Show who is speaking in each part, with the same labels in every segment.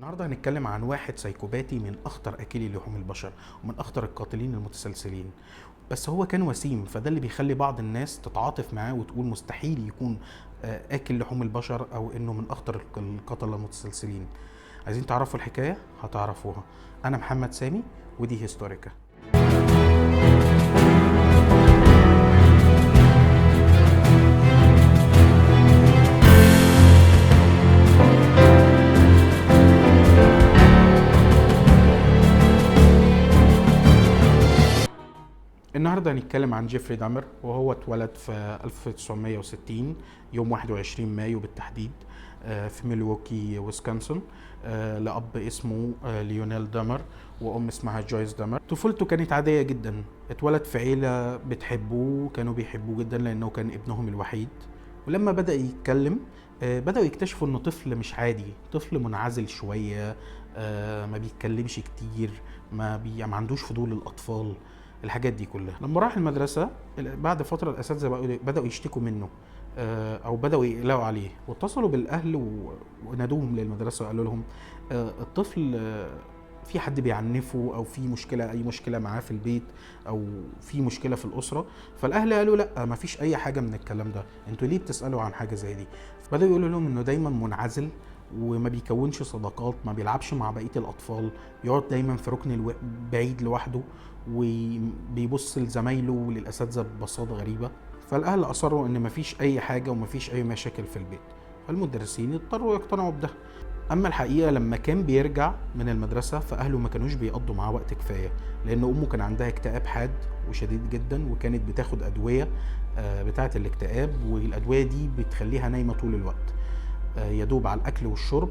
Speaker 1: النهارده هنتكلم عن واحد سايكوباتي من اخطر اكلي لحوم البشر ومن اخطر القاتلين المتسلسلين. بس هو كان وسيم، فده اللي بيخلي بعض الناس تتعاطف معاه وتقول مستحيل يكون اكل لحوم البشر او انه من اخطر القتلة المتسلسلين. عايزين تعرفوا الحكاية؟ هتعرفوها. انا محمد سامي ودي هيستوريكا. النهارده هنتكلم عن جيفري دامر، وهو اتولد في 1960 يوم 21 مايو بالتحديد في ميلواukee ويسكونسن، لأب اسمه ليونيل دامر وأم اسمها جويس دامر. طفولته كانت عادية جدا، اتولد في عيلة بتحبه، كانوا بيحبوه جدا لأنه كان ابنهم الوحيد. ولما بدأ يتكلم بدأوا يكتشفوا إنه طفل مش عادي، طفل منعزل شوية، ما بيتكلمش كتير، ما عندوش فضول الأطفال، الحاجات دي كلها. لما راح المدرسة بعد فترة الأساتذة بدأوا يشتكوا منه، أو بدأوا يقلقوا عليه، واتصلوا بالأهل ونادوهم للمدرسة وقالوا لهم الطفل في حد بيعنفه، أو في مشكلة، أي مشكلة معاه في البيت، أو في مشكلة في الأسرة. فالأهل قالوا لا، ما فيش أي حاجة من الكلام ده، أنتوا ليه بتسألوا عن حاجة زي دي؟ بدأوا يقولوا لهم إنه دايما منعزل وما بيكونش صداقات، ما بيلعبش مع بقية الأطفال، بيقعد دايما في ركن بعيد لوحده وبيبص لزمايله وللأساتذة ببساطة غريبة. فالأهل أصروا إن مفيش أي حاجة ومفيش أي مشاكل في البيت، فالمدرسين اضطروا يقتنعوا بده. أما الحقيقة لما كان بيرجع من المدرسة فأهله ما كانوش بيقضوا معاه وقت كفاية، لأن أمه كان عندها اكتئاب حاد وشديد جدا، وكانت بتاخد أدوية بتاعة الاكتئاب، والأدوية دي بتخليها نايمة طول الوقت، يدوب على الأكل والشرب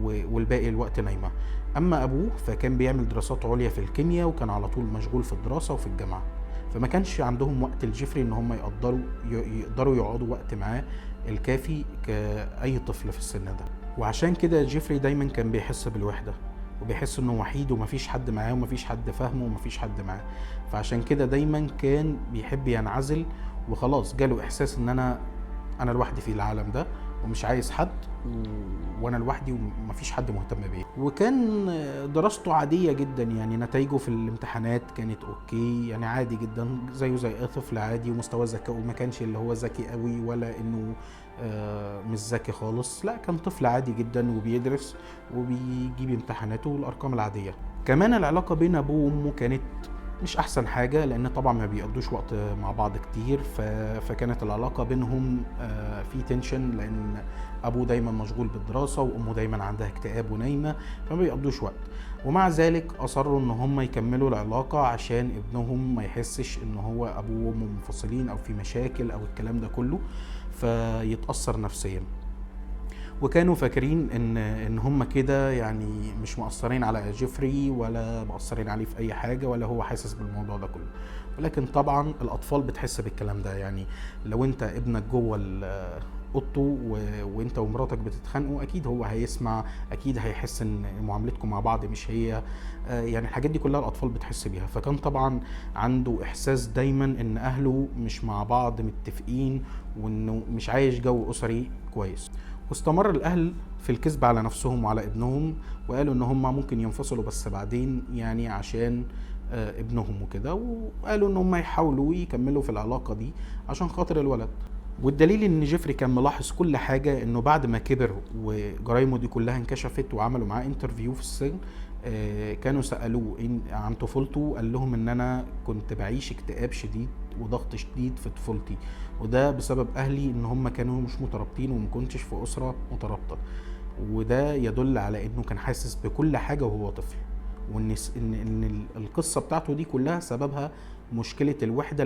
Speaker 1: والباقي الوقت نايمة. أما أبوه فكان بيعمل دراسات عليا في الكيمياء، وكان على طول مشغول في الدراسة وفي الجامعة، فما كانش عندهم وقت لجيفري إن هم يقدروا يقعدوا وقت معاه الكافي كأي طفل في السن ده. وعشان كده جيفري دايما كان بيحس بالوحدة، وبيحس انه وحيد ومفيش حد معاه ومفيش حد فاهمه ومفيش حد معاه. فعشان كده دايما كان بيحب ينعزل، وخلاص جاله احساس ان انا لوحدي في العالم ده ومش عايز حد، وانا لوحدي ومفيش حد مهتم بيا. وكان دراسته عاديه جدا، يعني نتائجه في الامتحانات كانت اوكي، يعني عادي جدا زيه زي اي طفل عادي، ومستوى ذكائه ما كانش اللي هو ذكي قوي ولا انه مش ذكي خالص، لا كان طفل عادي جدا وبيدرس وبيجيب امتحاناته والارقام العاديه. كمان العلاقه بين ابوه وامه كانت مش احسن حاجه، لان طبعا ما بيقضوش وقت مع بعض كتير، فكانت العلاقه بينهم في تنشن، لان ابوه دايما مشغول بالدراسه وامه دايما عندها اكتئاب ونايمه، فما بيقضوش وقت. ومع ذلك اصروا ان هم يكملوا العلاقه عشان ابنهم ما يحسش ان هو ابوه وامه منفصلين او في مشاكل او الكلام ده كله، فيتاثر نفسيا. وكانوا فاكرين ان هم كده يعني مش مقصرين على جيفري ولا مقصرين عليه في اي حاجه، ولا هو حاسس بالموضوع ده كله. ولكن طبعا الاطفال بتحس بالكلام ده، يعني لو انت ابنك جوه اوضته وانت ومراتك بتتخانقوا، اكيد هو هيسمع، اكيد هيحس ان معاملتكم مع بعض مش هي، يعني الحاجات دي كلها الاطفال بتحس بيها. فكان طبعا عنده احساس دايما ان اهله مش مع بعض متفقين، وانه مش عايش جو اسري كويس. واستمر الاهل في الكذب على نفسهم وعلى ابنهم، وقالوا ان هم ممكن ينفصلوا بس بعدين، يعني عشان ابنهم وكده، وقالوا ان هم يحاولوا يكملوا في العلاقة دي عشان خاطر الولد. والدليل ان جيفري كان ملاحظ كل حاجة، انه بعد ما كبر وجرايمه دي كلها انكشفت وعملوا معاه انترفيو في السجن، كانوا سألوه عن طفولته، قال لهم ان انا كنت بعيش اكتئاب شديد وضغط شديد في طفولتي، وده بسبب اهلي ان هم كانوا مش مترابطين وما كنتش في اسرة مترابطة. وده يدل على انه كان حاسس بكل حاجة وهو طفل، وان القصة بتاعته دي كلها سببها مشكلة الوحدة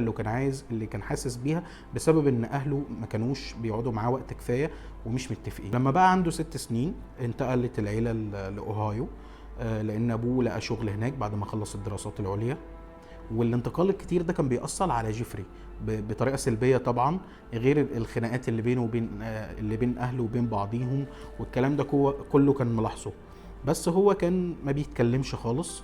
Speaker 1: اللي كان حاسس بيها، بسبب ان اهله ما كانوش بيقعدوا معاه وقت كفاية ومش متفقين. لما بقى عنده 6 سنين انتقلت العيلة لأوهايو، لان ابوه لقى شغل هناك بعد ما خلص الدراسات العليا. والانتقال الكتير ده كان بيأثر على جيفري بطريقة سلبية طبعا، غير الخناقات اللي بينه وبين اللي بين اهله وبين بعضيهم، والكلام ده كله كان ملاحظه. بس هو كان ما بيتكلمش خالص،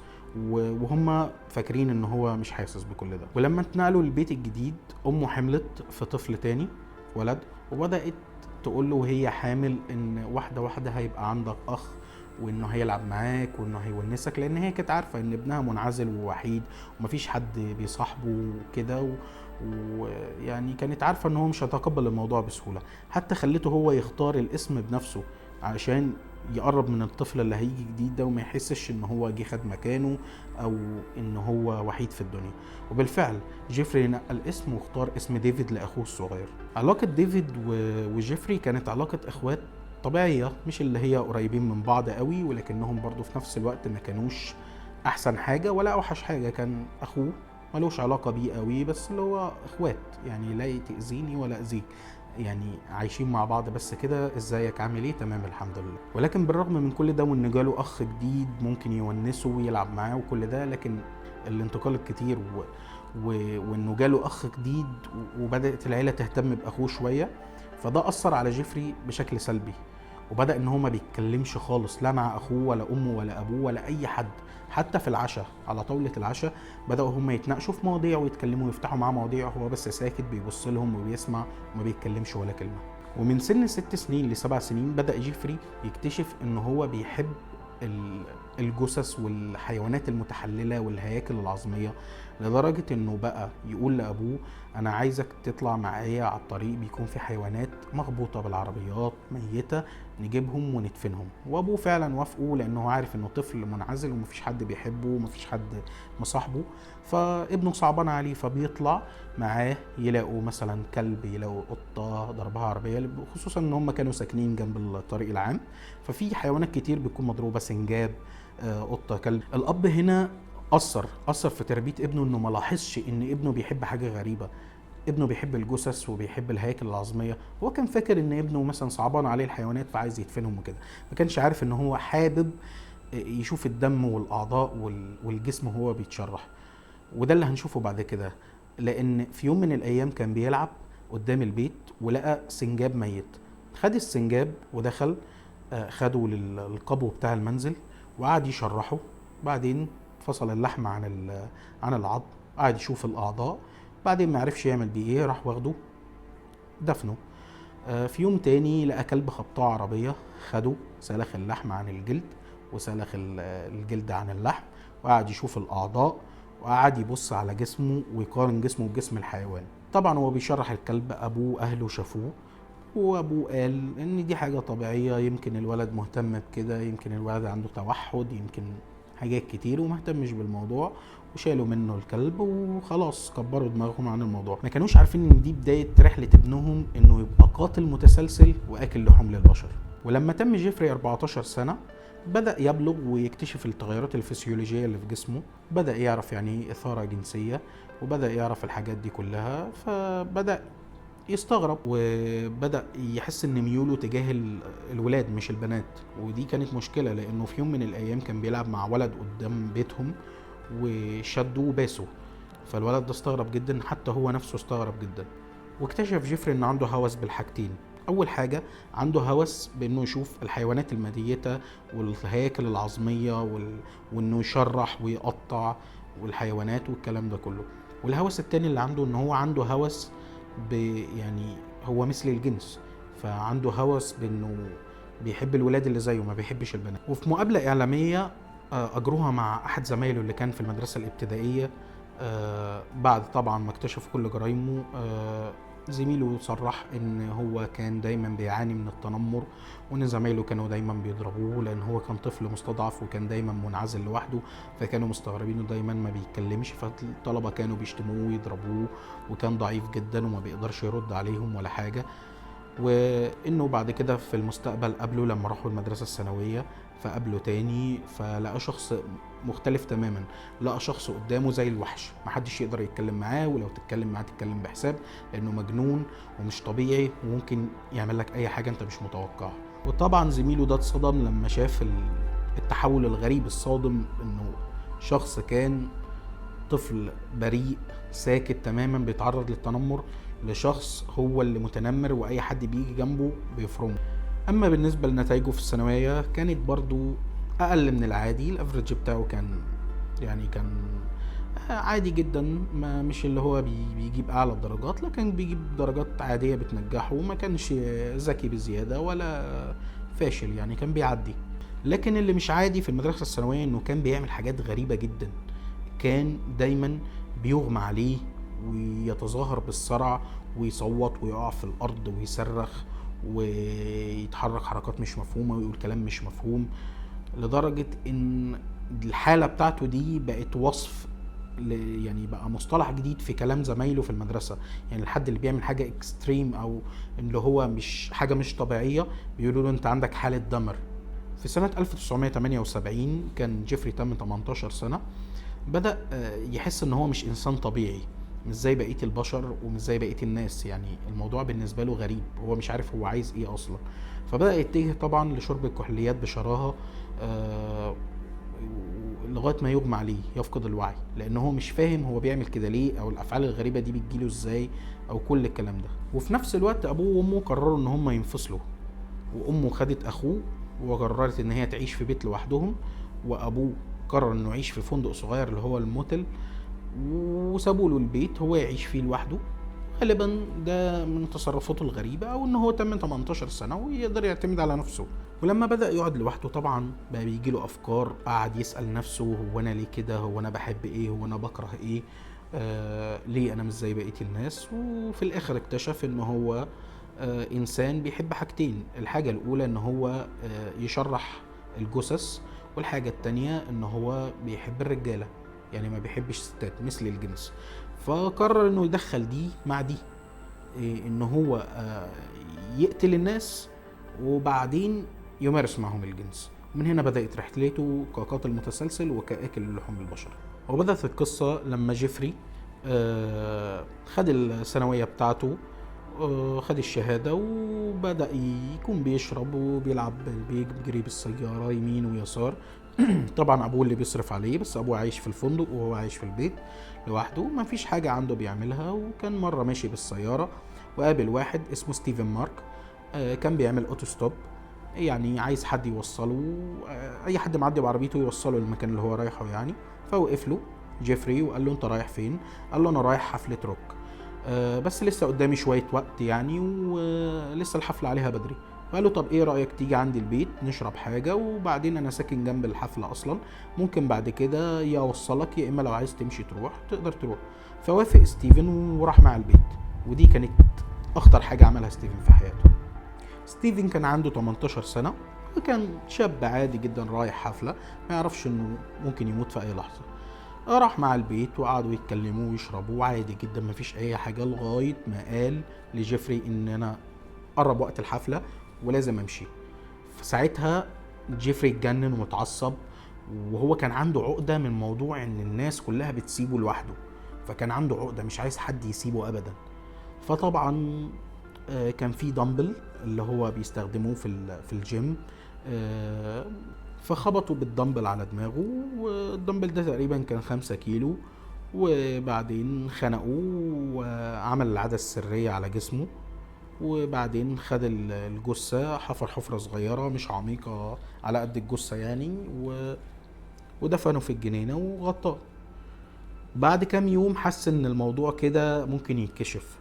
Speaker 1: وهم فاكرين ان هو مش حاسس بكل ده. ولما اتنقلوا للبيت الجديد، امه حملت في طفل تاني، ولد، وبدأت تقول له وهي حامل ان واحدة واحدة هيبقى عندك اخ وانه هيلعب معاك وانه هيونسك، لان هي كانت عارفه ان ابنها منعزل ووحيد ومفيش حد بيصاحبه وكده، ويعني كانت عارفه ان هو مش هيتقبل الموضوع بسهوله. حتى خلته هو يختار الاسم بنفسه عشان يقرب من الطفل اللي هيجي جديد ده، وما يحسش ان هو جه خد مكانه او ان هو وحيد في الدنيا. وبالفعل جيفري نقل اسمه واختار اسم ديفيد لاخوه الصغير. علاقه ديفيد وجيفري كانت علاقه اخوات طبيعيه، مش اللي هي قريبين من بعض قوي، ولكنهم برضو في نفس الوقت ما كانوش احسن حاجه ولا اوحش حاجه. كان اخوه ملوش علاقه بيه قوي، بس اللي هو اخوات يعني، لا تاذيني ولا اذيك، يعني عايشين مع بعض بس كده، ازيك عامل ايه، تمام الحمد لله. ولكن بالرغم من كل ده وان جاله اخ جديد ممكن يونسه ويلعب معاه وكل ده، لكن الانتقال الكتير وانه جاله اخ جديد وبدات العيله تهتم باخوه شويه، فده اثر على جيفري بشكل سلبي. وبدا ان هو ما بيتكلمش خالص، لا مع اخوه ولا امه ولا ابوه ولا اي حد. حتى في العشاء، على طاوله العشاء، بداوا هم يتناقشوا في مواضيع ويتكلموا ويفتحوا معاه مواضيع، هو بس ساكت بيبص لهم وبيسمع وما بيتكلمش ولا كلمه. ومن سن 6 سنين ل7 سنين بدا جيفري يكتشف ان هو بيحب الجثث والحيوانات المتحلله والهياكل العظميه، لدرجه انه بقى يقول لابوه انا عايزك تطلع معايا على الطريق بيكون في حيوانات مخبوطه بالعربيات ميته، نجيبهم وندفنهم. وابوه فعلا وافقه، لانه عارف انه طفل منعزل ومفيش حد بيحبه ومفيش حد مصاحبه، فابنه صعبان عليه، فبيطلع معاه يلاقوا مثلا كلب، يلاقوا قطه ضربها عربيه، خصوصا ان هم كانوا ساكنين جنب الطريق العام، ففي حيوانات كتير بتكون مضروبه، سنجاب، قطه، كلب. الاب هنا اثر في تربيه ابنه، انه ما لاحظش ان ابنه بيحب حاجه غريبه. ابنه بيحب الجثث وبيحب الهياكل العظميه، هو كان فاكر ان ابنه مثلا صعبان عليه الحيوانات فعايز يدفنهم وكده، ما كانش عارف ان هو حابب يشوف الدم والاعضاء والجسم وهو بيتشرح. وده اللي هنشوفه بعد كده، لان في يوم من الايام كان بيلعب قدام البيت ولقى سنجاب ميت. خد السنجاب ودخل، خده للقبو بتاع المنزل وقعد يشرحه. بعدين فصل اللحم عن العظم، قعد يشوف الاعضاء، بعدين ما عرفش يعمل بيه ايه، راح واخده دفنه. في يوم تاني لقى كلب خبطاه عربيه، خده سلخ اللحم عن الجلد وسلخ الجلد عن اللحم، وقعد يشوف الاعضاء وقعد يبص على جسمه ويقارن جسمه بجسم الحيوان. طبعا هو بيشرح الكلب، ابوه اهله شافوه، وابوه قال ان دي حاجه طبيعيه، يمكن الولد مهتم بكده، يمكن الولد عنده توحد، يمكن حاجات كتير، وما اهتمش بالموضوع وشالوا منه الكلب وخلاص، كبروا دماغهم عن الموضوع. ما كانوش عارفين ان دي بدايه رحله ابنهم انه يبقى قاتل متسلسل واكل لحوم للبشر. ولما تم جيفري 14 سنه بدأ يبلغ ويكتشف التغيرات الفسيولوجية اللي في جسمه، بدأ يعرف يعني ايه إثارة جنسية، وبدأ يعرف الحاجات دي كلها، فبدأ يستغرب وبدأ يحس ان ميوله تجاه الولاد مش البنات. ودي كانت مشكلة، لانه في يوم من الايام كان بيلعب مع ولد قدام بيتهم وشده وباسه، فالولد ده استغرب جدا، حتى هو نفسه استغرب جدا. واكتشف جيفري ان عنده هوس بالحاجتين. اول حاجة عنده هوس بانه يشوف الحيوانات الميتة والهياكل العظمية وانه يشرح ويقطع والحيوانات والكلام ده كله. والهوس التاني اللي عنده ان هو عنده هوس يعني هو مثل الجنس، فعنده هوس بانه بيحب الولاد اللي زيه، ما بيحبش البنات. وفي مقابلة إعلامية أجروها مع أحد زمايله اللي كان في المدرسة الابتدائية، بعد طبعا ما اكتشف كل جرايمه، زميله صرح ان هو كان دايما بيعاني من التنمر، وان زمايله كانوا دايما بيضربوه لان هو كان طفل مستضعف وكان دايما منعزل لوحده، فكانوا مستغربينه دايما ما بيتكلمش، فالطلبه كانوا بيشتموه ويضربوه، وكان ضعيف جدا وما بيقدرش يرد عليهم ولا حاجه. وانه بعد كده في المستقبل قابله لما راحوا المدرسه الثانويه، فقابله تاني فلقى شخص مختلف تماما، لقى شخص قدامه زي الوحش، محدش يقدر يتكلم معاه، ولو تتكلم معاه تتكلم بحساب، لانه مجنون ومش طبيعي وممكن يعمل لك اي حاجه انت مش متوقعها. وطبعا زميله ده اتصدم لما شاف التحول الغريب الصادم، انه شخص كان طفل بريء ساكت تماما بيتعرض للتنمر، لشخص هو اللي متنمر واي حد بيجي جنبه بيفرمه. اما بالنسبه لنتائجه في الثانويه كانت برضو اقل من العادي، الافريج بتاعه كان عادي جدا، ما مش اللي هو بيجيب اعلى الدرجات، لكن بيجيب درجات عاديه بتنجحه، وما كانش ذكي بزياده ولا فاشل، يعني كان بيعدي. لكن اللي مش عادي في المدرسة الثانوية انه كان بيعمل حاجات غريبة جدا. كان دايما بيغمى عليه ويتظاهر بالصرع ويصوت ويقع في الارض ويصرخ ويتحرك حركات مش مفهومة ويقول كلام مش مفهوم، لدرجة ان الحالة بتاعته دي بقت وصف يعني بقى مصطلح جديد في كلام زمايله في المدرسة. يعني الحد اللي بيعمل حاجة اكستريم او اللي هو مش حاجة مش طبيعية بيقولوا له انت عندك حالة دمر. في سنة 1978 كان جيفري تم 18 سنة. بدأ يحس ان هو مش انسان طبيعي، مش زي بقية البشر ومش زي بقية الناس. يعني الموضوع بالنسبة له غريب، هو مش عارف هو عايز ايه اصلا. فبدأ يتجه طبعا لشرب الكحوليات بشراهة لغاية ما يغمى عليه يفقد الوعي، لان هو مش فاهم هو بيعمل كده ليه او الافعال الغريبة دي بتجيله ازاي او كل الكلام ده. وفي نفس الوقت ابوه وامه قرروا ان هم ينفصلوا، وامه خدت اخوه وقررت ان هي تعيش في بيت لوحدهم، وابوه قرر انه يعيش في فندق صغير اللي هو الموتل، وسابوا له البيت هو يعيش فيه لوحده. غالبا ده من تصرفاته الغريبة او ان هو تم 18 سنة ويقدر يعتمد على نفسه. ولما بدأ يقعد لوحده طبعا بقى بيجيله افكار، قعد يسأل نفسه هو انا ليه كده، هو انا بحب ايه، هو انا بكره ايه، ليه انا مش زي بقية الناس. وفي الاخر اكتشف ان هو انسان بيحب حاجتين. الحاجة الاولى ان هو يشرح الجثث، والحاجة التانية ان هو بيحب الرجالة، يعني ما بيحبش ستات مثل الجنس. فقرر انه يدخل دي مع دي، ان هو يقتل الناس وبعدين يمارس معهم الجنس. من هنا بدأت رحلته كقاتل متسلسل وكآكل لحوم البشر. وبدأت القصة لما جيفري خد الثانوية بتاعته، خد الشهادة وبدأ يكون بيشرب وبيلعب، بيجري بالسيارة يمين ويسار. طبعا ابوه اللي بيصرف عليه، بس ابوه عايش في الفندق وهو عايش في البيت لوحده، ما فيش حاجة عنده بيعملها. وكان مرة ماشي بالسيارة وقابل واحد اسمه ستيفن مارك، كان بيعمل اوتو ستوب، يعني عايز حد يوصله، اي حد معدي بعربيته يوصله للمكان اللي هو رايحه يعني. فوقف له جيفري وقال له انت رايح فين؟ قال له انا رايح حفلة روك، بس لسه قدامي شوية وقت يعني، ولسه الحفلة عليها بدري. فقال له طب ايه رأيك تيجي عندي البيت نشرب حاجة، وبعدين انا ساكن جنب الحفلة اصلا، ممكن بعد كده يا اوصلك يا اما لو عايز تمشي تروح تقدر تروح. فوافق ستيفن وراح مع البيت. ودي كانت اخطر حاجة عملها ستيفن في حياته. ستيفن كان عنده 18 سنة وكان شاب عادي جدا رايح حفلة، ما يعرفش انه ممكن يموت في اي لحظة. راح مع البيت وقعدوا يتكلموا ويشربوا عادي جدا، مفيش اي حاجة، لغاية ما قال لجيفري ان انا قرب وقت الحفلة ولازم امشي. فساعتها جيفري اتجنن ومتعصب، وهو كان عنده عقدة من موضوع ان الناس كلها بتسيبه لوحده، فكان عنده عقدة مش عايز حد يسيبه ابدا. فطبعا كان في دمبل اللي هو بيستخدموه في الجيم، فخبطوا بالدمبل على دماغه، والدمبل ده تقريبا كان 5 كيلو. وبعدين خنقوه وعمل العادة السرية على جسمه، وبعدين خد الجثة، حفر حفرة صغيرة مش عميقة على قد الجثة يعني، ودفنه في الجنينة وغطاه. بعد كام يوم حس ان الموضوع كده ممكن يتكشف،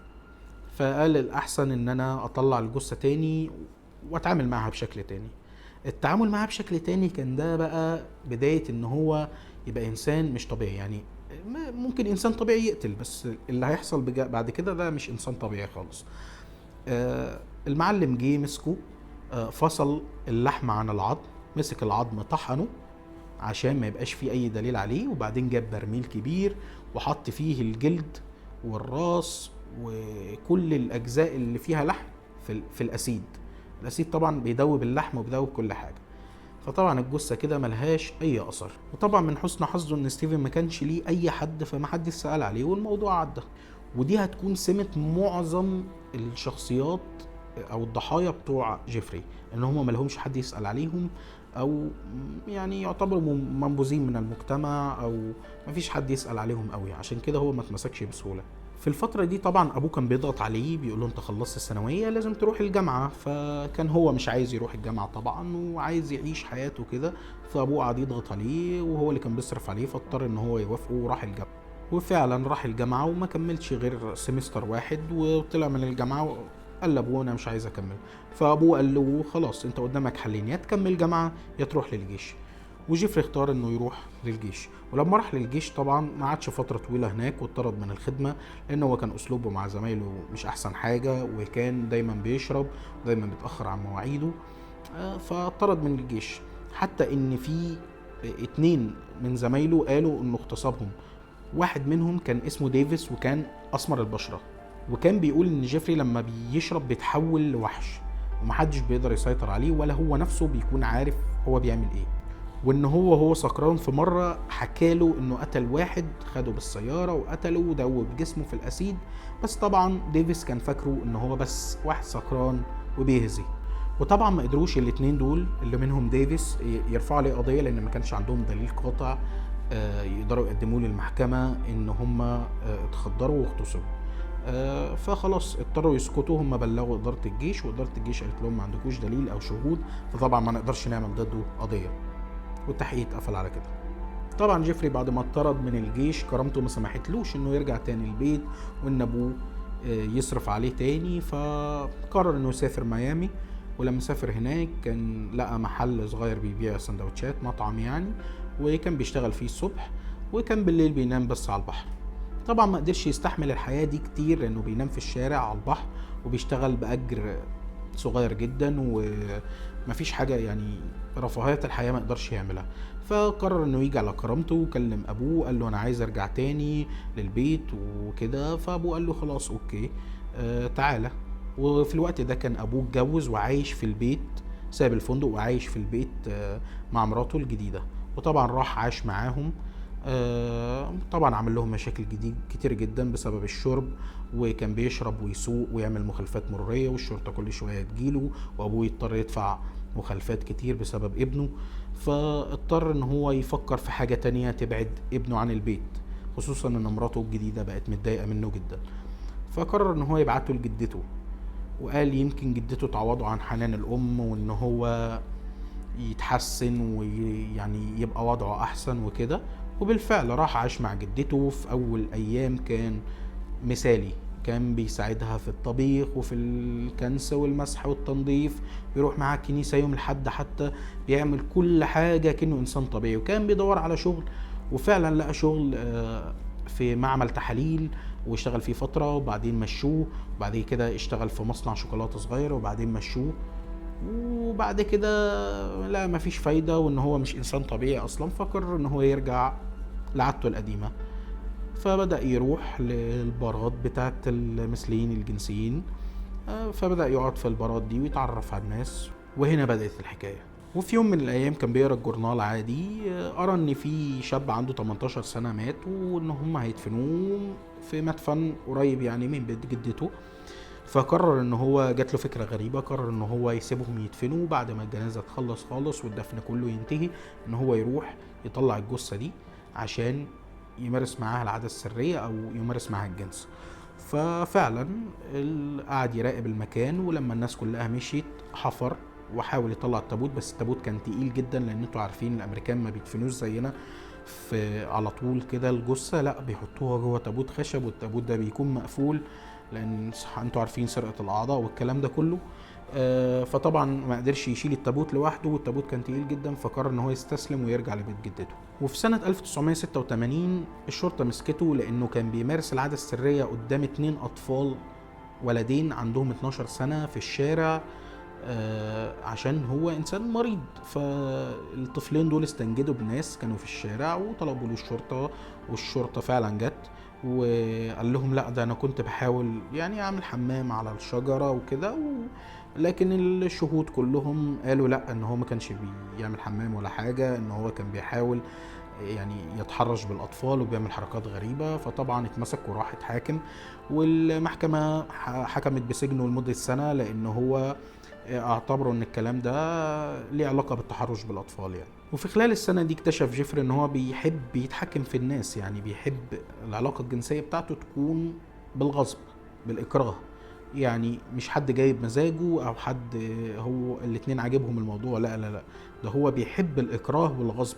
Speaker 1: فقال الأحسن ان انا اطلع الجثة تاني واتعامل معها بشكل تاني. التعامل معها بشكل تاني كان ده بقى بداية ان هو يبقى انسان مش طبيعي. يعني ممكن انسان طبيعي يقتل، بس اللي هيحصل بعد كده ده مش انسان طبيعي خالص. المعلم جه مسكه، فصل اللحم عن العظم، مسك العظم طحنه عشان ما يبقاش فيه اي دليل عليه، وبعدين جاب برميل كبير وحط فيه الجلد والراس وكل الاجزاء اللي فيها لحم في الاسيد. الاسيد طبعا بيدوب اللحم وبيدوب كل حاجه. فطبعا الجثه كده ملهاش اي اثر. وطبعا من حسن حظه ان ستيفن ما كانش ليه اي حد، فما حدش سأل عليه والموضوع عدى. ودي هتكون سمة معظم الشخصيات او الضحايا بتوع جيفري، ان هم ملهمش حد يسأل عليهم، او يعني يعتبروا منبوذين من المجتمع، او مفيش حد يسأل عليهم قوي، عشان كده هو ما اتمسكش بسهولة. في الفترة دي طبعا ابوه كان بيضغط عليه، بيقول له انت خلصت الثانوية لازم تروح الجامعة، فكان هو مش عايز يروح الجامعة طبعا وعايز يعيش حياته كده. فابوه قعد يضغط عليه وهو اللي كان بيصرف عليه، فاضطر ان هو يوافقه وراح الجامعة. وفعلا راح الجامعة وما كملش غير سمستر واحد وطلع من الجامعة قال لابوه انا مش عايز اكمل. فابوه قال له خلاص انت قدامك حلين، يا تكمل جامعه يا تروح للجيش. وجيفري اختار انه يروح للجيش. ولما راح للجيش طبعا ما عادش فتره طويله هناك واتطرد من الخدمه، لانه هو كان اسلوبه مع زمايله مش احسن حاجه، وكان دايما بيشرب ودايما بيتاخر عن مواعيده. فطرد من الجيش. حتى ان في 2 من زمايله قالوا انه اغتصبهم. واحد منهم كان اسمه ديفيس وكان اسمر البشره، وكان بيقول ان جيفري لما بيشرب بيتحول لوحش ومحدش بيقدر يسيطر عليه، ولا هو نفسه بيكون عارف هو بيعمل ايه. وان هو سكران في مره حكاله انه قتل واحد، خده بالسياره وقتله ودوب جسمه في الاسيد. بس طبعا ديفيس كان فاكره ان هو بس واحد سكران وبيهزي. وطبعا ما قدروش الاتنين دول اللي منهم ديفيس يرفعوا عليه قضيه، لان ما كانش عندهم دليل قاطع يقدروا يقدموه للمحكمه ان هم اتخدروا واغتصبوا. فخلاص اضطروا يسكتوا. هم بلغوا اداره الجيش، واداره الجيش قالت لهم ما عندكوش دليل او شهود، فطبعا ما نقدرش نعمل ضده قضيه، والتحقيق اتقفل على كده. طبعا جيفري بعد ما اتطرد من الجيش كرامته ما سمحتلوش انه يرجع تاني البيت، وان ابوه يصرف عليه تاني، فقرر انه يسافر ميامي. ولما سافر هناك كان لقى محل صغير بيبيع سندوتشات، مطعم يعني، وكان بيشتغل فيه الصبح، وكان بالليل بينام بس على البحر. طبعا ما قدرش يستحمل الحياة دي كتير، لانه بينام في الشارع على البحر وبيشتغل بأجر صغير جدا، ومفيش حاجة يعني رفاهيات الحياة ما يقدرش يعملها. فقرر انه يجي على كرامته، وكلم ابوه قال له انا عايز ارجع تاني للبيت وكده. فابوه قال له خلاص اوكي تعالى. وفي الوقت ده كان ابوه اتجوز وعايش في البيت، ساب الفندق وعايش في البيت مع مراته الجديدة. وطبعا راح عاش معاهم. طبعا عمل لهم مشاكل كتير جدا بسبب الشرب، وكان بيشرب ويسوق ويعمل مخالفات مرورية، والشرطة كل شوية تجيله، وابوه يضطر يدفع مخالفات كتير بسبب ابنه. فاضطر ان هو يفكر في حاجة تانية تبعد ابنه عن البيت، خصوصا ان مراته الجديدة بقت متضايقة منه جدا. فقرر ان هو يبعته لجدته، وقال يمكن جدته تعوضه عن حنان الام، وان هو يتحسن ويعني يبقى وضعه احسن وكده. وبالفعل راح عاش مع جدته. في اول ايام كان مثالي، كان بيساعدها في الطبيخ وفي الكنس والمسح والتنظيف، بيروح معاها الكنيسة يوم الحد، حتى بيعمل كل حاجة كأنه إنسان طبيعي. وكان بيدور على شغل، وفعلا لقى شغل في معمل تحاليل، واشتغل فيه فترة وبعدين مشوه. وبعدين كده اشتغل في مصنع شوكولاتة صغير وبعدين مشوه. وبعد كده لا مفيش فايدة، وان هو مش انسان طبيعي اصلا، فقرر ان هو يرجع لعادته القديمة. فبدأ يروح للبارات بتاعت المثليين الجنسيين، فبدأ يقعد في البارات دي ويتعرف على الناس. وهنا بدأت الحكاية. وفي يوم من الأيام كان بيقرا الجورنال عادي، قرا إن في شاب عنده 18 سنة مات، وإن هم هيدفنوه في مدفن قريب يعني من بيت جدته. فقرر ان هو جات له فكره غريبه، قرر ان هو يسيبهم يدفنوا بعد ما الجنازه تخلص خالص والدفن كله ينتهي، ان هو يروح يطلع الجثه دي عشان يمارس معاها العاده السريه او يمارس معاها الجنس. ففعلا قعد يراقب المكان، ولما الناس كلها مشيت حفر وحاول يطلع التابوت. بس التابوت كان تقيل جدا، لان انتوا عارفين الامريكان ما بيدفنوش زينا في على طول كده الجثه، لا بيحطوها جوه تابوت خشب، والتابوت ده بيكون مقفول لان انتوا عارفين سرقه الاعضاء والكلام ده كله. فطبعا ما قدرش يشيل التابوت لوحده، والتابوت كان تقيل جدا، فقرر ان هو يستسلم ويرجع لبيت جدته. وفي سنه 1986 الشرطه مسكته لانه كان بيمارس العاده السريه قدام 2 اطفال، ولدين عندهم 12 سنه في الشارع، عشان هو انسان مريض. فالطفلين دول استنجدوا بناس كانوا في الشارع وطلبوا له الشرطه، والشرطه فعلا جت وقال لهم لا ده انا كنت بحاول يعني اعمل حمام على الشجره وكده لكن الشهود كلهم قالوا لا، ان هو ما كانش بيعمل حمام ولا حاجه، ان هو كان بيحاول يعني يتحرش بالاطفال وبيعمل حركات غريبه. فطبعا اتمسك وراح اتحاكم، والمحكمه حكمت بسجنه لمده سنه، لان هو اعتبروا ان الكلام ده ليه علاقه بالتحرش بالاطفال يعني. وفي خلال السنه دي اكتشف جيفري ان هو بيحب يتحكم في الناس، يعني بيحب العلاقه الجنسيه بتاعته تكون بالغصب بالاكراه، يعني مش حد جايب مزاجه او حد هو الاتنين عاجبهم الموضوع، لا لا لا، ده هو بيحب الاكراه والغصب.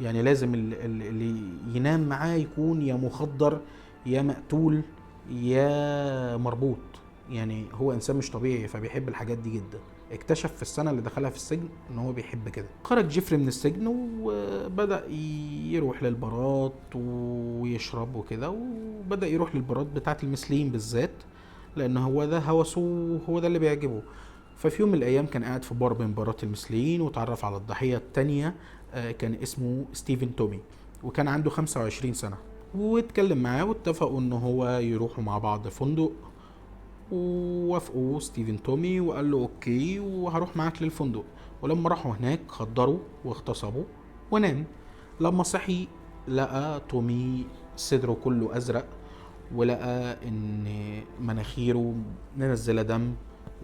Speaker 1: يعني لازم اللي ينام معاه يكون يا مخدر يا مقتول يا مربوط، يعني هو انسان مش طبيعي، فبيحب الحاجات دي جدا. اكتشف في السنه اللي دخلها في السجن ان هو بيحب كده. خرج جيفري من السجن وبدا يروح للبارات ويشرب وكده، وبدا يروح للبارات بتاعه المثليين بالذات، لان هو ده هوسه وهو ده اللي بيعجبه. ففي يوم من الايام كان قاعد في بار من بارات المثليين، وتعرف على الضحيه الثانيه، كان اسمه ستيفن تومي، وكان عنده 25 سنه. واتكلم معاه واتفقوا ان هو يروحوا مع بعض فندق، ووافقوا ستيفن تومي وقال له اوكي وهروح معاك للفندق. ولما راحوا هناك خدروا واغتصبوا ونام. لما صحي لقى تومي صدره كله ازرق، ولقى ان مناخيره منزله دم،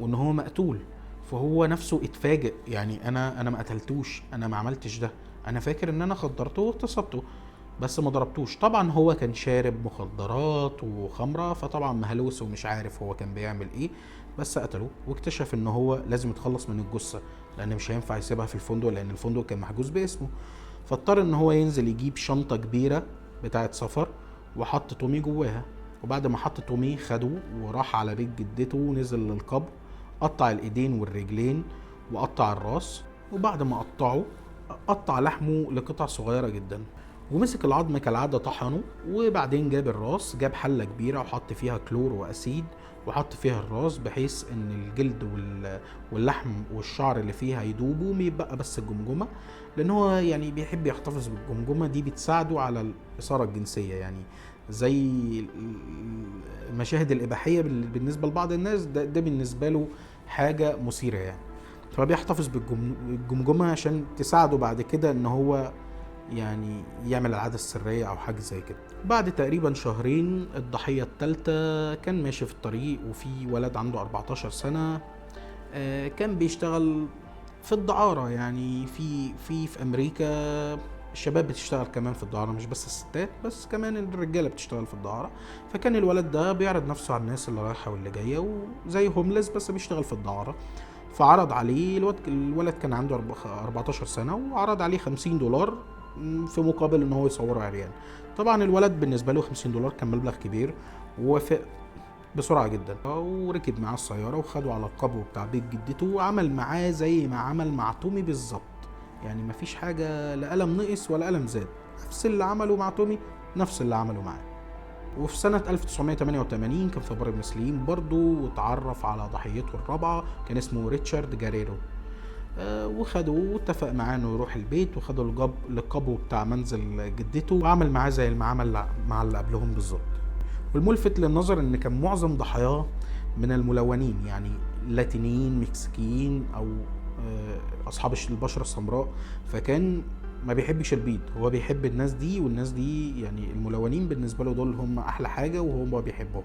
Speaker 1: وان هو مقتول. فهو نفسه اتفاجئ، يعني انا ما قتلتوش، انا ما عملتش ده، انا فاكر ان انا خدرته واغتصبته بس ما ضربتوش. طبعا هو كان شارب مخدرات وخمره، فطبعا مهلوس ومش عارف هو كان بيعمل ايه، بس قتله. واكتشف ان هو لازم يتخلص من الجثه، لان مش هينفع يسيبها في الفندق، لان الفندق كان محجوز باسمه. فاضطر ان هو ينزل يجيب شنطه كبيره بتاعه سفر، وحط تومي جواها. وبعد ما حط تومي خده وراح على بيت جدته ونزل للقبر، قطع الايدين والرجلين وقطع الراس. وبعد ما قطعه قطع لحمه لقطع صغيره جدا، ومسك العظم كالعاده طحنه. وبعدين جاب الراس، جاب حله كبيره وحط فيها كلور واسيد، وحط فيها الراس بحيث ان الجلد واللحم والشعر اللي فيها يدوبوا، ويبقى بس الجمجمه، لان هو يعني بيحب يحتفظ بالجمجمه دي، بتساعده على الاثاره الجنسيه، يعني زي المشاهد الاباحيه بالنسبه لبعض الناس، ده بالنسبه له حاجه مثيره يعني. فبيحتفظ بالجمجمه عشان تساعده بعد كده ان هو يعني يعمل العادة السرية أو حاجة زي كده. بعد تقريبا شهرين الضحية الثالثة كان ماشي في الطريق، وفي ولد عنده 14 سنة كان بيشتغل في الدعارة. يعني في أمريكا الشباب بتشتغل كمان في الدعارة، مش بس الستات، بس كمان الرجالة بتشتغل في الدعارة. فكان الولد ده بيعرض نفسه على الناس اللي رايحة واللي جاية، وزي هوملس بس بيشتغل في الدعارة. فعرض عليه الولد كان عنده 14 سنة، وعرض عليه $50 في مقابل ان هو يصوره عريان. طبعا الولد بالنسبة له $50 كان مبلغ كبير، ووافق بسرعة جدا، وركب معاه السيارة وخده على القبو بتاع بيت جدته، وعمل معاه زي ما عمل مع تومي بالظبط. يعني مفيش حاجة، لا قلم نقص ولا قلم زاد، نفس اللي عمله مع تومي نفس اللي عمله معاه. وفي سنة 1988 كان في بار المثليين برضو، واتعرف على ضحيته الرابعة كان اسمه ريتشارد جاريرو. وخدوه واتفق معاه انه يروح البيت، وخدوا القبو بتاع منزل جدته، وعمل معاه زي ما عمل مع اللي قبلهم بالظبط. والملفت للنظر ان كان معظم ضحاياه من الملونين، يعني لاتينيين مكسيكيين او اصحاب البشره السمراء. فكان ما بيحبش البيض، هو بيحب الناس دي، والناس دي يعني الملونين بالنسبه له دول هم احلى حاجه وهو بيحبهم.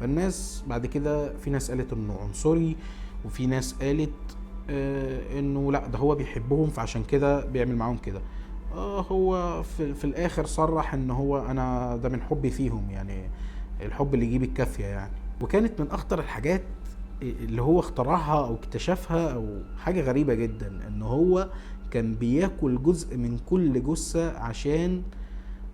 Speaker 1: فالناس بعد كده في ناس قالت انه عنصري، وفي ناس قالت انه لا ده هو بيحبهم فعشان كده بيعمل معاهم كده. هو في الاخر صرح ان هو انا ده من حبي فيهم، يعني الحب اللي يجيب الكافية يعني. وكانت من اخطر الحاجات اللي هو اخترعها او اكتشفها، او حاجة غريبة جدا، ان هو كان بياكل جزء من كل جثة، عشان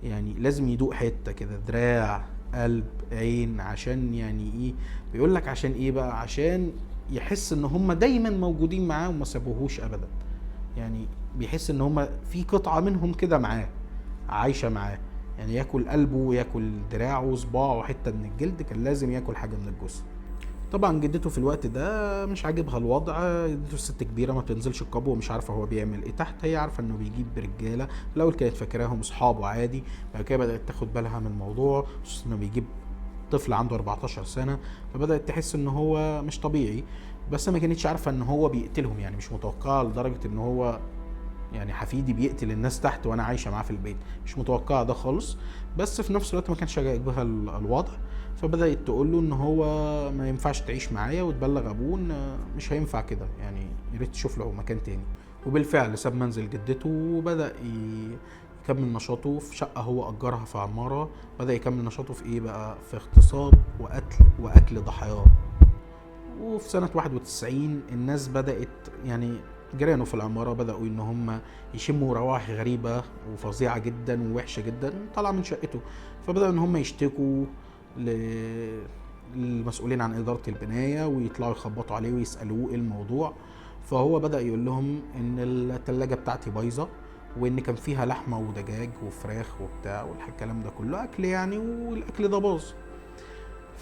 Speaker 1: يعني لازم يدوق حتة كده، دراع، قلب، عين، عشان يعني ايه، بيقول لك عشان ايه بقى، عشان يحس ان هم دايما موجودين معاه وما سابوهوش ابدا. يعني بيحس ان هم في قطعة منهم كده معاه، عايشة معاه. يعني ياكل قلبه وياكل دراعه، صباعه، حتة من الجلد، كان لازم ياكل حاجة من الجثة. طبعا جدته في الوقت ده مش عاجبها الوضع، جدته ست كبيره ما بتنزلش القبو، ومش عارفه هو بيعمل ايه تحت. هي عارفه انه بيجيب رجاله، الاول كانت فاكراهم اصحابه عادي، بعد كده بدات تاخد بالها من الموضوع، خصوصا انه بيجيب طفل عنده 14 سنه، فبدات تحس ان هو مش طبيعي. بس ما كانتش عارفه ان هو بيقتلهم، يعني مش متوقعه لدرجه ان هو يعني حفيدي بيقتل الناس تحت وانا عايشه معاه في البيت، مش متوقعه ده خالص. بس في نفس الوقت ما كانش عاجبها الوضع، فبدات تقول له ان هو ما ينفعش تعيش معايا، وتبلغ ابوه ان مش هينفع كده، يعني يا ريت تشوف له مكان تاني. وبالفعل ساب منزل جدته وبدا يكمل نشاطه في شقه هو اجرها في عماره. بدا يكمل نشاطه في ايه بقى، في اغتصاب وقتل واكل ضحاياه. وفي سنة 91 الناس بدأت يعني جيرانه في العمارة بدأوا إن هم يشموا روائح غريبة وفظيعة جدا ووحشة جدا طالعة من شقته. فبدأوا إن هم يشتكوا المسؤولين عن اداره البنايه ويطلعوا يخبطوا عليه ويسالوه ايه الموضوع. فهو بدا يقول لهم ان الثلاجه بتاعتي بايظه، وان كان فيها لحمه ودجاج وفراخ وبتاع والكلام ده كله اكل يعني، والاكل ده باظ.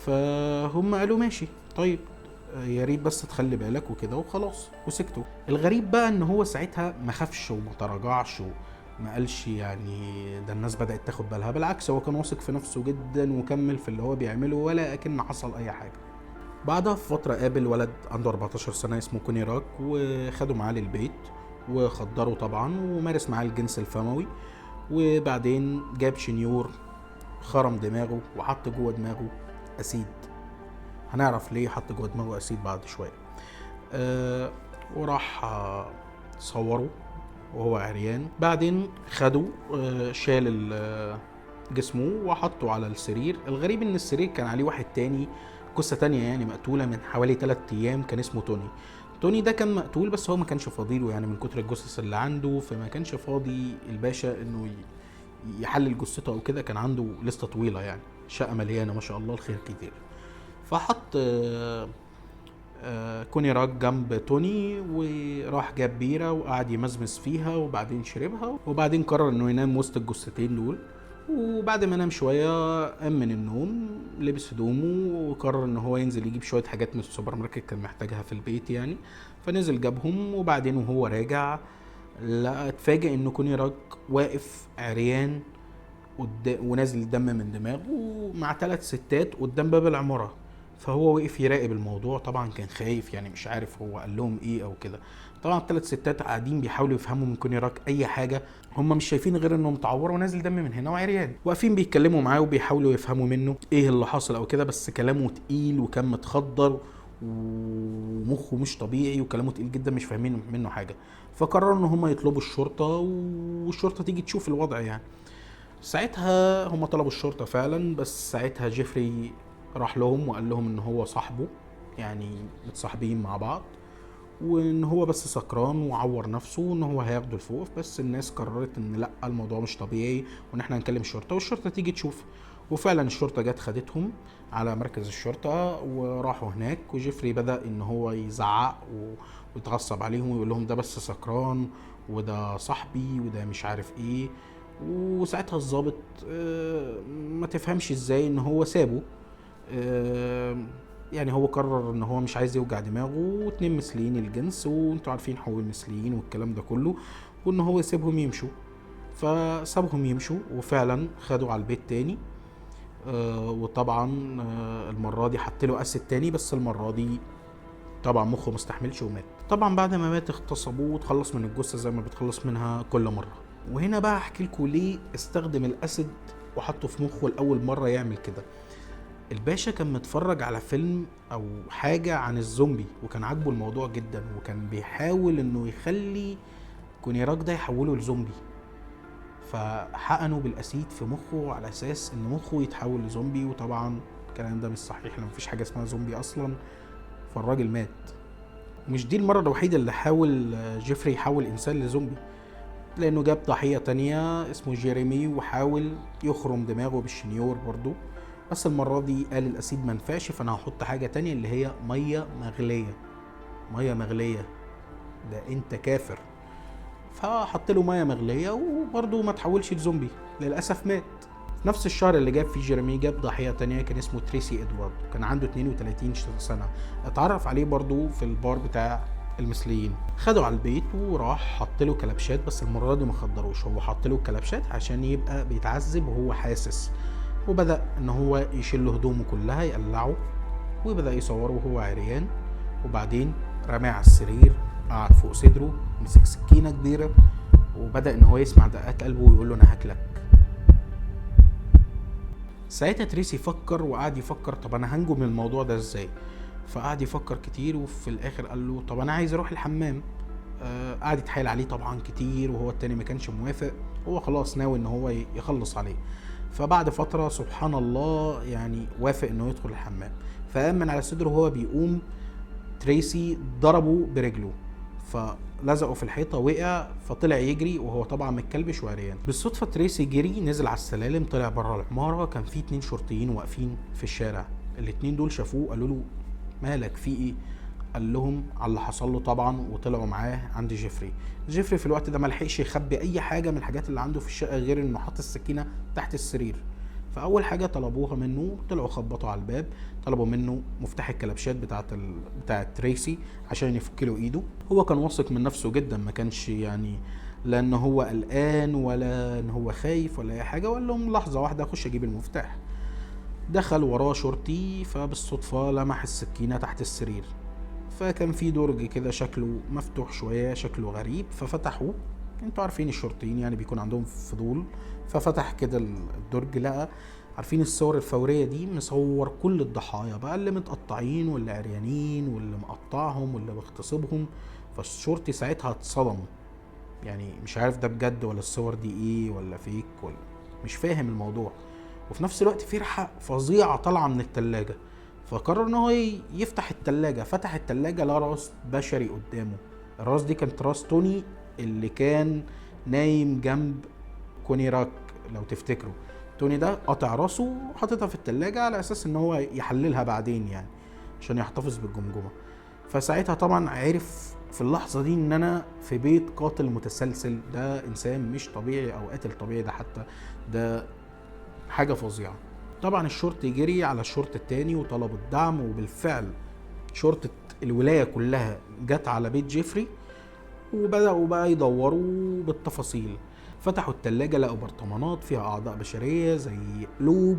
Speaker 1: فهم قالوا ماشي طيب، يا ريت بس تخلي بالك وكده وخلاص، وسكتوا. الغريب بقى ان هو ساعتها ما خافش وما تراجعش وما قالش يعني ده الناس بدأت تاخد بالها، بالعكس هو كان واثق في نفسه جدا وكمل في اللي هو بيعمله ولا اكن حصل اي حاجة. بعدها في فترة قابل ولد عنده 14 سنة اسمه كوني راك، وخده معاه للبيت وخدره طبعا ومارس معاه الجنس الفموي. وبعدين جاب شنيور، خرم دماغه وحط جوه دماغه اسيد. هنعرف ليه حط جوه دماغه اسيد بعد شويه. وراح صوره وهو عريان. بعدين خده شال جسمه وحطه على السرير. الغريب ان السرير كان عليه واحد تاني، جثه تانية يعني مقتوله من حوالي 3 ايام، كان اسمه توني. توني ده كان مقتول بس هو ما كانش فاضيله يعني من كتر الجثث اللي عنده، فما كانش فاضي الباشا انه يحلل جثته او كده، كان عنده لسته طويله يعني، شقه مليانه ما شاء الله الخير كتير. فحط كوني راك جنب توني وراح جاب بيرة وقعد يمزمز فيها وبعدين شربها، وبعدين قرر انه ينام وسط الجثتين دول. وبعد ما نام شوية قام من النوم، لبس هدومه وقرر ان هو ينزل يجيب شوية حاجات من السوبر ماركت كان محتاجها في البيت يعني. فنزل جابهم، وبعدين وهو راجع لا اتفاجئ ان كوني راك واقف عريان ونازل دم من دماغه مع 3 ستات قدام باب العمارة. فهو وقف يراقب الموضوع، طبعا كان خايف يعني مش عارف هو قال لهم ايه او كده. طبعا ال3 ستات قاعدين بيحاولوا يفهموا من كوني راك اي حاجه، هم مش شايفين غير انه متعور ونازل دم من هنا وعريان، واقفين بيتكلموا معاه وبيحاولوا يفهموا منه ايه اللي حاصل او كده، بس كلامه تقيل وكان متخدر ومخه مش طبيعي وكلامه تقيل جدا، مش فاهمين منه حاجه. فقرروا ان هم يطلبوا الشرطه والشرطه تيجي تشوف الوضع يعني. ساعتها هم طلبوا الشرطه فعلا، بس ساعتها جيفري راح لهم وقال لهم ان هو صاحبه يعني متصاحبين مع بعض، وان هو بس سكران وعور نفسه وان هو هياخده لفوق. بس الناس قررت ان لا الموضوع مش طبيعي وان احنا هنكلم الشرطه والشرطه تيجي تشوف. وفعلا الشرطه جت خدتهم على مركز الشرطه وراحوا هناك، وجيفري بدا ان هو يزعق ويتغصب عليهم ويقول لهم ده بس سكران وده صاحبي وده مش عارف ايه. وساعتها الضابط ما تفهمش ازاي ان هو سابه، يعني هو قرر ان هو مش عايز يوجع دماغه، واتنين مثليين الجنس وانتوا عارفين حقوق المثليين والكلام ده كله، وان هو يسيبهم يمشوا. فسابهم يمشوا وفعلا خدوا على البيت تاني. وطبعا المرة دي حط له اسيد تاني، بس المرة دي طبعا مخه مستحملش ومات. طبعا بعد ما مات اغتصبوه وتخلص من الجثة زي ما بتخلص منها كل مرة. وهنا بقى احكي لكم ليه استخدم الاسيد وحطه في مخه لأول مرة يعمل كده. الباشا كان متفرج على فيلم او حاجة عن الزومبي وكان عاجبه الموضوع جدا، وكان بيحاول انه يخلي كوني راك ده يحوله لزومبي. فحقنوا بالاسيد في مخه على اساس ان مخه يتحول لزومبي، وطبعا الكلام ده مش صحيح لان مفيش حاجة اسمها زومبي اصلا. فالراجل مات. ومش دي المرة الوحيدة اللي حاول جيفري يحول انسان لزومبي، لانه جاب ضحية تانية اسمه جيريمي وحاول يخرم دماغه بالشنيور برضو، بس المرة دي قال الاسيد منفعش فانا هحط حاجة تانية اللي هي مية مغلية. مية مغلية ده انت كافر. فحط له مية مغلية وبرضو ما تحولش لزومبي، للأسف مات. في نفس الشهر اللي جاب فيه جيريمي جاب ضحية تانية كان اسمه تريسي ادوارد، كان عنده 32 سنة. اتعرف عليه برضو في البار بتاع المثليين. خده على البيت وراح حط له كلبشات، بس المرة دي ما خدروش، هو حط له كلبشات عشان يبقى بيتعذب وهو حاسس. وبدأ ان هو يشيل له هدومه كلها يقلعه، وبدأ يصوره وهو عريان. وبعدين رماه على السرير، قعد فوق صدره، مسك سكينة كبيرة وبدأ ان هو يسمع دقات قلبه ويقول له انا هاكلك. ساعتها تريسي فكر وقعد يفكر طب انا هنجو من الموضوع ده ازاي. فقعد يفكر كتير وفي الاخر قال له طب انا عايز اروح الحمام. قعد يتحايل عليه طبعا كتير وهو التاني ما كانش موافق، هو خلاص ناوي ان هو يخلص عليه. فبعد فترة سبحان الله يعني وافق انه يدخل الحمام. فقام من على صدره وهو بيقوم تريسي ضربه برجله، فلزقه في الحيطة وقع، فطلع يجري وهو طبعا متكلبش وعريان. بالصدفة تريسي جري نزل على السلالم، طلع بره العمارة، كان في 2 شرطيين واقفين في الشارع الاتنين دول شافوه قالوا له مالك في ايه؟ قال لهم على اللي حصل له طبعا، وطلعوا معاه عند جيفري. جيفري في الوقت ده ملحقش يخبي اي حاجه من الحاجات اللي عنده في الشقه غير انه حط السكينه تحت السرير. فاول حاجه طلبوها منه، طلعوا خبطوا على الباب، طلبوا منه مفتاح الكلبشات بتاعه تريسي عشان يفك له ايده. هو كان واثق من نفسه جدا، ما كانش يعني لا ان هو قلقان ولا ان هو خايف ولا اي حاجه، وقال لهم لحظه واحده اخش اجيب المفتاح. دخل وراه شرطي، فبالصدفه لمح السكينه تحت السرير، فكان في درج كده شكله مفتوح شويه، شكله غريب، ففتحوه. انتوا عارفين الشرطيين يعني بيكون عندهم فضول، ففتح كده الدرج، لقى عارفين الصور الفوريه دي، مصور كل الضحايا بقى، اللي متقطعين واللي عريانين واللي مقطعهم واللي مغتصبهم. فالشرطي ساعتها اتصدم، يعني مش عارف ده بجد ولا الصور دي ايه ولا فيك، ولا مش فاهم الموضوع. وفي نفس الوقت في ريحه فظيعه طالعه من التلاجة، فقرر ان هو يفتح التلاجة. فتح التلاجة لقى راس بشري قدامه. الراس دي كانت راس توني اللي كان نايم جنب كوني راك لو تفتكروا. توني ده قطع راسه وحطتها في التلاجة على اساس ان هو يحللها بعدين يعني عشان يحتفظ بالجمجمة. فساعتها طبعا عرف في اللحظة دي ان انا في بيت قاتل متسلسل، ده انسان مش طبيعي او قاتل طبيعي، ده حتى ده حاجة فظيعة. طبعا الشرطي جري على الشرطة التاني وطلب الدعم، وبالفعل شرطة الولاية كلها جت على بيت جيفري وبدأوا بقى يدوروا بالتفاصيل. فتحوا التلاجة لقوا برطمانات فيها أعضاء بشرية زي قلوب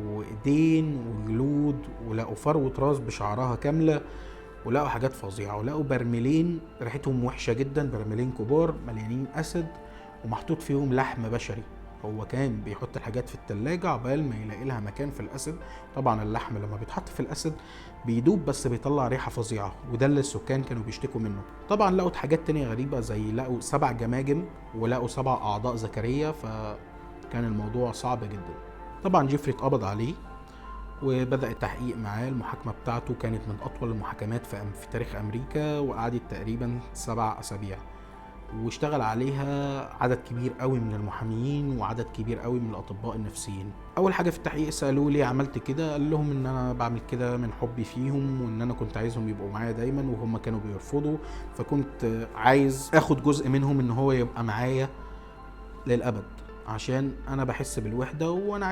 Speaker 1: وإيدين وجلود، ولقوا فروة راس بشعرها كاملة، ولقوا حاجات فظيعة، ولقوا برميلين ريحتهم وحشة جدا، برميلين كبار مليانين أسد ومحطوط فيهم لحم بشري. هو كان بيحط الحاجات في التلاجة عقبال ما يلاقي لها مكان في الأسد. طبعا اللحم لما بيتحط في الأسد بيدوب بس بيطلع ريحة فظيعة، وده اللي السكان كانوا بيشتكوا منه. طبعا لقوا حاجات تانية غريبة زي لقوا 7 جماجم ولقوا 7 أعضاء ذكرية، فكان الموضوع صعب جدا. طبعا جيفري اتقبض عليه وبدأ التحقيق معاه. المحاكمة بتاعته كانت من أطول المحاكمات في تاريخ أمريكا، وقعدت تقريبا 7 أسابيع، واشتغل عليها عدد كبير قوي من المحاميين وعدد كبير قوي من الأطباء النفسيين. أول حاجة في التحقيق سألوه ليه عملت كده، قال لهم إن أنا بعمل كده من حبي فيهم، وإن أنا كنت عايزهم يبقوا معايا دايما وهم كانوا بيرفضوا، فكنت عايز أخد جزء منهم إن هو يبقى معايا للأبد، عشان انا بحس بالوحده وانا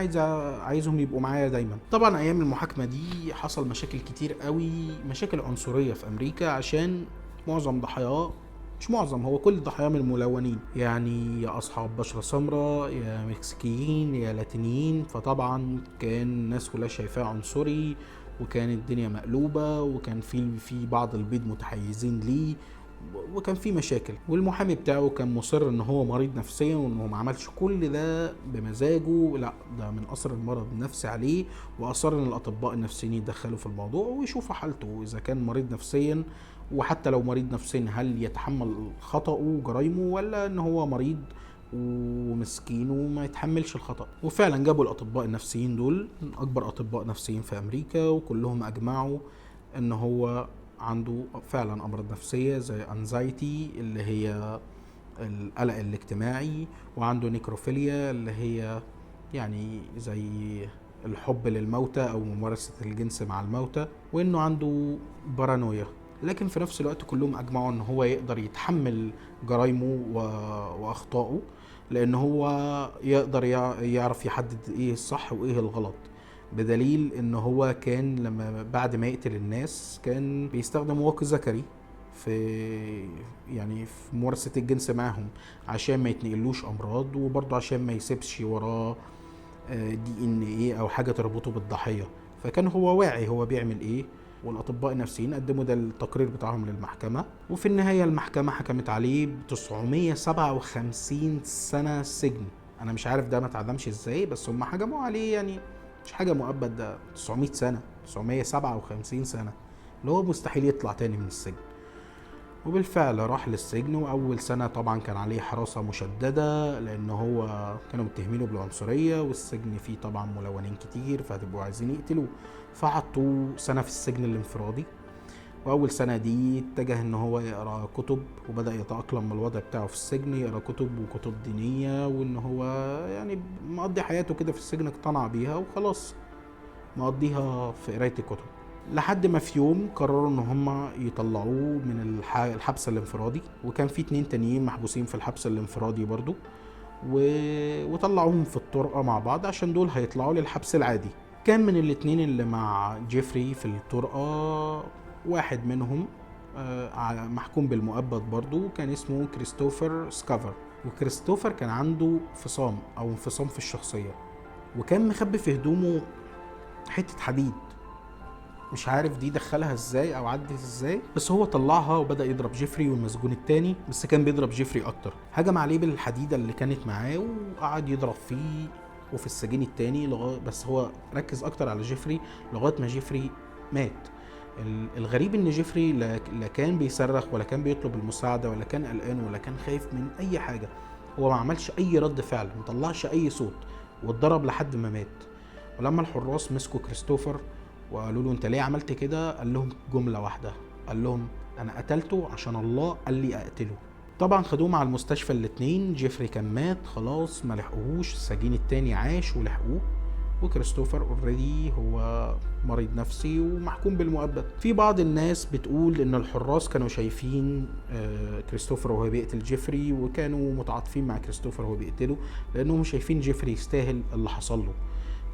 Speaker 1: عايزهم يبقوا معايا دايما. طبعا ايام المحاكمه دي حصل مشاكل كتير قوي، مشاكل عنصريه في امريكا، عشان معظم ضحاياه، مش معظم، هو كل ضحاياه من الملونين، يعني يا اصحاب بشره سمراء يا مكسيكيين يا لاتينيين. فطبعا كان الناس كلها شايفاه عنصري، وكان الدنيا مقلوبه، وكان في بعض البيض متحيزين ليه، وكان في مشاكل. والمحامي بتاعه كان مصر ان هو مريض نفسيا وانه ما عملش كل ده بمزاجه، لا ده من اثر المرض النفسي عليه، واصر ان الاطباء النفسيين يتدخلوا في الموضوع ويشوفوا حالته اذا كان مريض نفسيا، وحتى لو مريض نفسيا هل يتحمل خطأه وجرايمه، ولا ان هو مريض ومسكين وما يتحملش الخطأ. وفعلا جابوا الاطباء النفسيين دول من اكبر اطباء نفسيين في امريكا، وكلهم اجمعوا ان هو عنده فعلا امراض نفسيه زي انزايتي اللي هي القلق الاجتماعي، وعنده نيكروفيليا اللي هي يعني زي الحب للموتى او ممارسه الجنس مع الموتى، وانه عنده بارانويا. لكن في نفس الوقت كلهم اجمعوا ان هو يقدر يتحمل جرايمه واخطائه، لان هو يقدر يعرف يحدد ايه الصح وايه الغلط. بدليل ان هو كان لما بعد ما يقتل الناس كان بيستخدم واقي ذكري في ممارسة الجنس معاهم عشان ما يتنقلوش امراض، وبرضه عشان ما يسيبش وراه دي ان ايه او حاجة تربطه بالضحية. فكان هو واعي هو بيعمل ايه، والاطباء النفسيين قدموا ده التقرير بتاعهم للمحكمة، وفي النهاية المحكمة حكمت عليه ب 957 سنة سجن. انا مش عارف ده ما اتعدمش ازاي، بس هم حكموا عليه يعني مش حاجة مؤبد، ده 900 سنة، 957 سنة، اللي هو مستحيل يطلع تاني من السجن. وبالفعل راح للسجن، وأول سنة طبعا كان عليه حراسة مشددة لأن هو كانوا متهمينه بالعنصرية، والسجن فيه طبعا ملونين كتير فهتبقوا عايزين يقتلوه، فحطوه سنة في السجن الانفرادي. وأول سنة دي اتجه إن هو يقرأ كتب، وبدأ يتأقلم من الوضع بتاعه في السجن، يقرأ كتب وكتب دينية، وإن هو يعني مقضي حياته كده في السجن، اقتنع بيها وخلاص. مقضيها في قرايه الكتب. لحد ما في يوم قرروا ان هم يطلعوه من الحبس الانفرادي، وكان في 2 تانيين محبوسين في الحبس الانفرادي برضو، وطلعوهم في الطرقة مع بعض عشان دول هيطلعوا للحبس العادي. كان من الاتنين اللي مع جيفري في الطرقة واحد منهم محكوم بالمؤبد برضو، كان اسمه كريستوفر سكافر. وكريستوفر كان عنده انفصام في الشخصية، وكان مخبي في هدومه حتة حديد، مش عارف دي دخلها ازاي او عدت ازاي، بس هو طلعها وبدأ يضرب جيفري والمسجون التاني، بس كان بيضرب جيفري اكتر. هجم عليه بالحديدة اللي كانت معاه وقعد يضرب فيه وفي السجين التاني بس هو ركز اكتر على جيفري لغاية ما جيفري مات. الغريب ان جيفري لا كان بيصرخ ولا كان بيطلب المساعدة ولا كان قلقان ولا كان خايف من اي حاجة، هو ما عملش اي رد فعل، ما طلعش اي صوت، واتضرب لحد ما مات. ولما الحراس مسكوا كريستوفر وقالوا له انت ليه عملت كده، قال لهم جملة واحدة، قال لهم انا قتلته عشان الله قال لي اقتله. طبعا خدوه مع المستشفى الاتنين، جيفري كان مات خلاص ما لحقوهوش، السجين التاني عاش ولحقوه، وكريستوفر اوريدي هو مريض نفسي ومحكوم بالمؤبد. في بعض الناس بتقول ان الحراس كانوا شايفين كريستوفر وهو بيقتل جيفري، وكانوا متعاطفين مع كريستوفر وهو بيقتله، لانهم شايفين جيفري يستاهل اللي حصل له،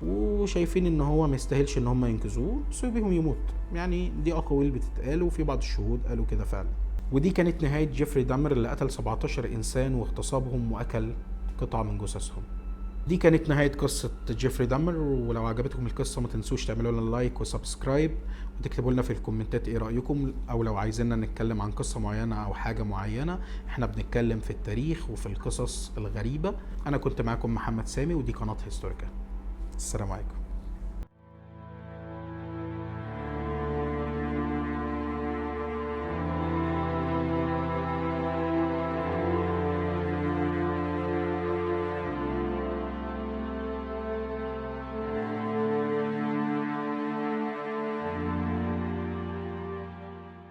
Speaker 1: وشايفين ان هو ما يستاهلش ان هم ينقذوه، سيبهم يموت. يعني دي اقاويل بتتقال، وفي بعض الشهود قالوا كده فعلا. ودي كانت نهاية جيفري دامر اللي قتل 17 انسان واغتصبهم واكل قطع من جثثهم. دي كانت نهاية قصة جيفري دامر. ولو عجبتكم القصة ما تنسوش تعملوا لنا لايك وسبسكرايب، وتكتبوا لنا في الكومنتات ايه رأيكم، او لو عايزيننا نتكلم عن قصة معينة او حاجة معينة. احنا بنتكلم في التاريخ وفي القصص الغريبة. انا كنت معاكم محمد سامي، ودي قناة هيستوريكا. السلام عليكم.